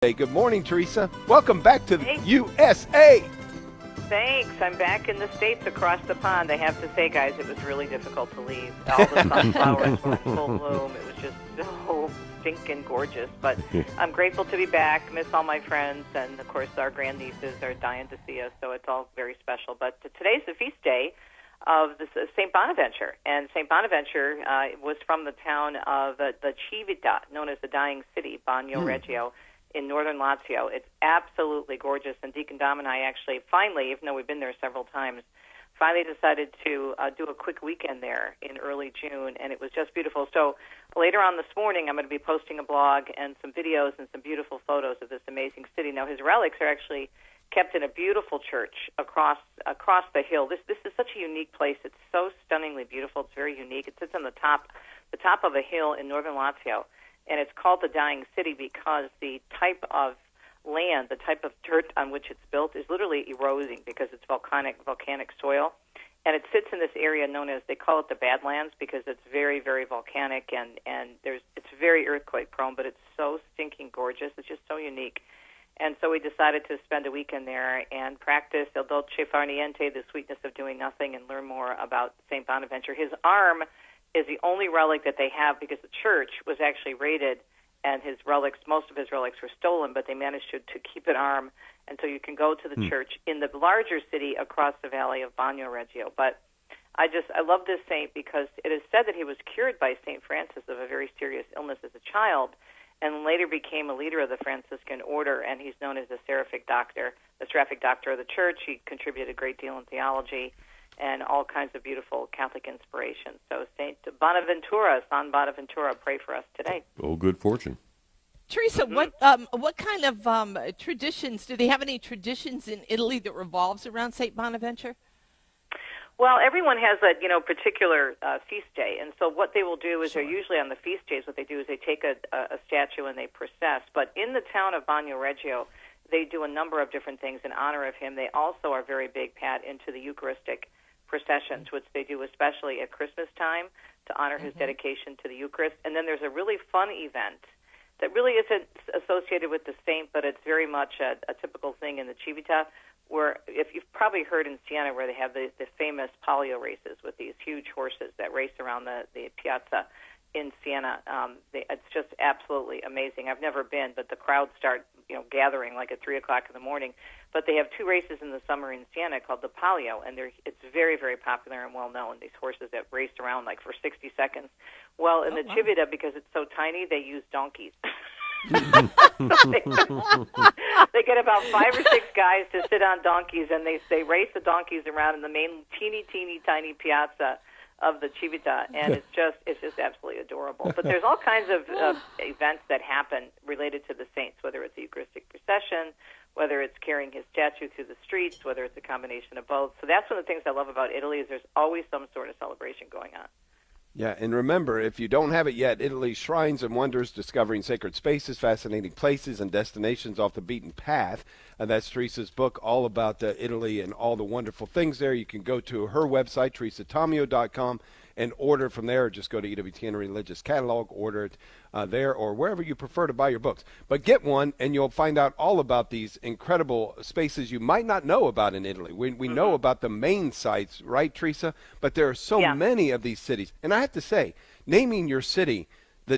Hey, good morning, Teresa. Welcome back to the Hey. USA. Thanks. I'm back in the States across the pond. I have to say, guys, it was really difficult to leave. All the sunflowers were in full bloom. It was just so stinking gorgeous. But I'm grateful to be back. Miss all my friends. And, of course, our grandnieces are dying to see us, so it's all very special. But today's the feast day of St. Bonaventure. And St. Bonaventure was from the town of the Civita, known as the Dying City, Bagno Reggio, in northern Lazio. It's absolutely gorgeous, and Deacon Dom and I actually finally, even though we've been there several times, finally decided to do a quick weekend there in early June, and it was just beautiful. So later on this morning, I'm going to be posting a blog and some videos and some beautiful photos of this amazing city. Now, his relics are actually kept in a beautiful church across the hill. This is such a unique place. It's so stunningly beautiful. It's very unique. It sits on the top of a hill in northern Lazio. And it's called the Dying City because the type of land, the type of dirt on which it's built is literally eroding because it's volcanic soil. And it sits in this area known as, they call it the Badlands because it's very, very volcanic and it's very earthquake prone, but it's so stinking gorgeous. It's just so unique. And so we decided to spend a weekend there and practice il dolce far niente, the sweetness of doing nothing, and learn more about St. Bonaventure. His arm is the only relic that they have because the church was actually raided and most of his relics were stolen, but they managed to keep an arm. And so you can go to the church in the larger city across the valley of Bagno Reggio. But I love this saint because it is said that he was cured by St. Francis of a very serious illness as a child and later became a leader of the Franciscan order, and he's known as the seraphic doctor of the church. He contributed a great deal in theology and all kinds of beautiful Catholic inspiration. So Saint Bonaventura, San Bonaventura, pray for us today. Oh, good fortune. Teresa, what kind of traditions, do they have any traditions in Italy that revolves around St. Bonaventure? Well, everyone has a particular feast day, and so what they will do is they're usually on the feast days. What they do is they take a statue and they process. But in the town of Bagno Reggio, they do a number of different things in honor of him. They also are very big, Pat, into the Eucharistic processions, which they do especially at Christmas time to honor his dedication to the Eucharist. And then there's a really fun event that really isn't associated with the saint, but it's very much a typical thing in the Civita, where if you've probably heard in Siena where they have the famous palio races with these huge horses that race around the piazza in Siena. It's just absolutely amazing. I've never been, but the crowds start gathering like at 3 o'clock in the morning. But they have two races in the summer in Siena called the Palio, and it's very, very popular and well known. These horses that race around like for 60 seconds. Well, in the Civita, because it's so tiny, they use donkeys. They get about 5 or 6 guys to sit on donkeys, and they race the donkeys around in the main teeny tiny piazza of the Civita, and it's just absolutely adorable. But there's all kinds of events that happen related to the saints, whether it's a Eucharistic procession, whether it's carrying his statue through the streets, whether it's a combination of both. So that's one of the things I love about Italy is there's always some sort of celebration going on. Yeah, and remember, if you don't have it yet, Italy's Shrines and Wonders, Discovering Sacred Spaces, Fascinating Places and Destinations Off the Beaten Path. That's Teresa's book, all about Italy and all the wonderful things there. You can go to her website, teresatomeo.com, and order from there. Just go to EWTN Religious Catalog, order it there, or wherever you prefer to buy your books. But get one, and you'll find out all about these incredible spaces you might not know about in Italy. We know about the main sites, right, Teresa? But there are so many of these cities. And I have to say, naming your city the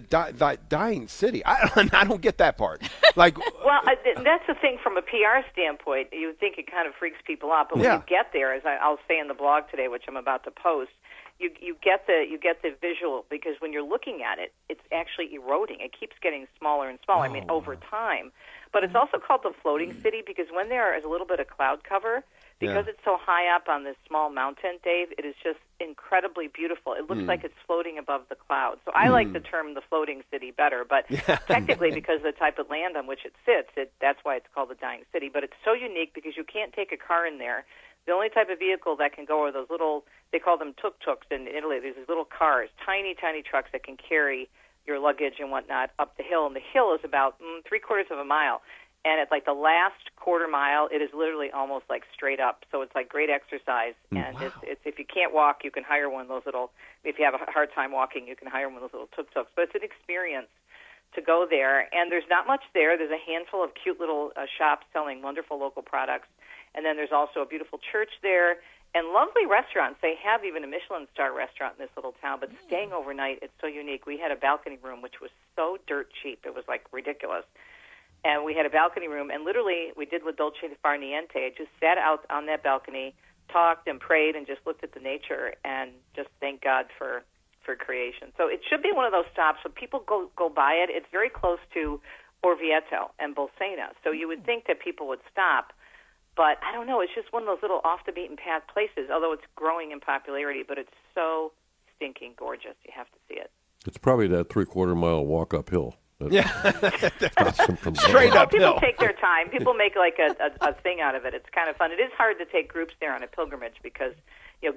dying city, I don't get that part. Like, well, that's the thing from a PR standpoint. You would think it kind of freaks people out, but when you get there, as I'll say in the blog today, which I'm about to post, you get the visual, because when you're looking at it, it's actually eroding. It keeps getting smaller and smaller. I mean, over time. But it's also called the floating city because when there is a little bit of cloud cover, because it's so high up on this small mountain, Dave, it is just incredibly beautiful. It looks like it's floating above the clouds. So I like the term the floating city better, but technically because of the type of land on which it sits, that's why it's called the dying city. But it's so unique because you can't take a car in there. The only type of vehicle that can go are those little, they call them tuk-tuks in Italy. There's these little cars, tiny trucks that can carry your luggage and whatnot up the hill. And the hill is about 3/4 of a mile. And at like the last quarter mile, it is literally almost like straight up. So it's like great exercise. And it's if you can't walk, you can hire one of those little, if you have a hard time walking, you can hire one of those little tuk-tuks. But it's an experience to go there. And there's not much there. There's a handful of cute little shops selling wonderful local products. And then there's also a beautiful church there and lovely restaurants. They have even a Michelin star restaurant in this little town, but staying overnight, it's so unique. We had a balcony room, which was so dirt cheap. It was like ridiculous. And we had a balcony room, and literally we did with Dolce Far Niente. I just sat out on that balcony, talked and prayed and just looked at the nature and just thank God for creation. So it should be one of those stops. When people go by it, it's very close to Orvieto and Bolsena. So you would think that people would stop. But I don't know, it's just one of those little off-the-beaten-path places, although it's growing in popularity, but it's so stinking gorgeous. You have to see it. It's probably that 3/4-mile walk uphill. Straight uphill. People take their time. People make like a thing out of it. It's kind of fun. It is hard to take groups there on a pilgrimage because,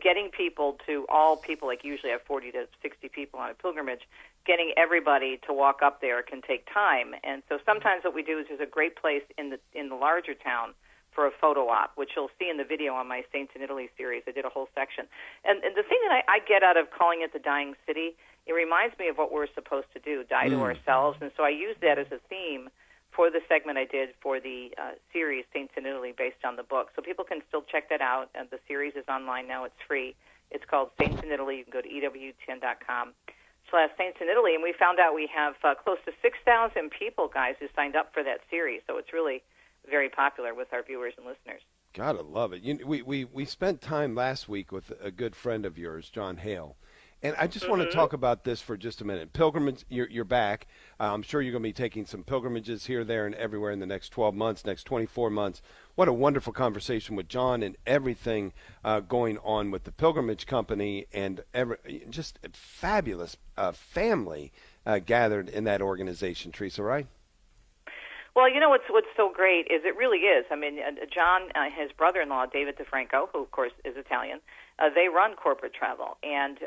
getting people to all people, like usually I have 40 to 60 people on a pilgrimage, getting everybody to walk up there can take time. And so sometimes what we do is there's a great place in the larger town for a photo op, which you'll see in the video on my Saints in Italy series. I did a whole section. And the thing that I get out of calling it the dying city, it reminds me of what we're supposed to do, die to ourselves. And so I use that as a theme for the segment I did for the series Saints in Italy based on the book. So people can still check that out. And the series is online now. It's free. It's called Saints in Italy. You can go to EWTN.com/Saints in Italy. And we found out we have close to 6,000 people, guys, who signed up for that series. So it's really very popular with our viewers and listeners. Gotta love it. We spent time last week with a good friend of yours, John Hale, and I just want to talk about this for just a minute. Pilgrimage, you're back. I'm sure you're going to be taking some pilgrimages here, there, and everywhere in the next 12 months, next 24 months. What a wonderful conversation with John and everything going on with the pilgrimage company and just a fabulous family gathered in that organization, Teresa, right? Well, what's so great is it really is. I mean, John, his brother-in-law, David DeFranco, who, of course, is Italian, they run corporate travel. And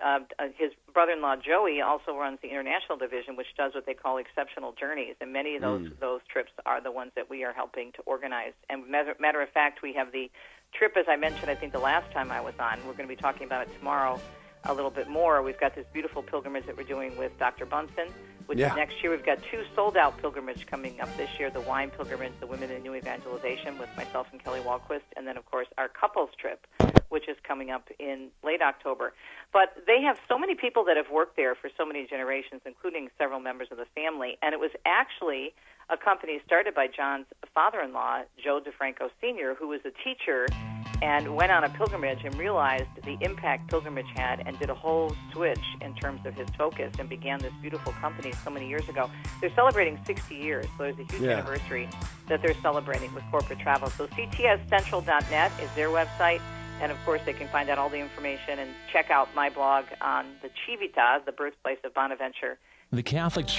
his brother-in-law, Joey, also runs the international division, which does what they call exceptional journeys. And many of those trips are the ones that we are helping to organize. And matter of fact, we have the trip, as I mentioned, I think the last time I was on. We're going to be talking about it tomorrow a little bit more. We've got this beautiful pilgrimage that we're doing with Dr. Bunsen, which is next year. We've got 2 sold-out pilgrimages coming up this year, the wine pilgrimage, the Women in New Evangelization with myself and Kelly Walquist, and then, of course, our couples trip, which is coming up in late October. But they have so many people that have worked there for so many generations, including several members of the family, and it was actually a company started by John's father-in-law, Joe DeFranco Sr., who was a teacher and went on a pilgrimage and realized the impact pilgrimage had and did a whole switch in terms of his focus and began this beautiful company so many years ago. They're celebrating 60 years, so there's a huge anniversary that they're celebrating with corporate travel. So ctscentral.net is their website, and of course they can find out all the information and check out my blog on the Civita, the birthplace of Bonaventure. The Catholic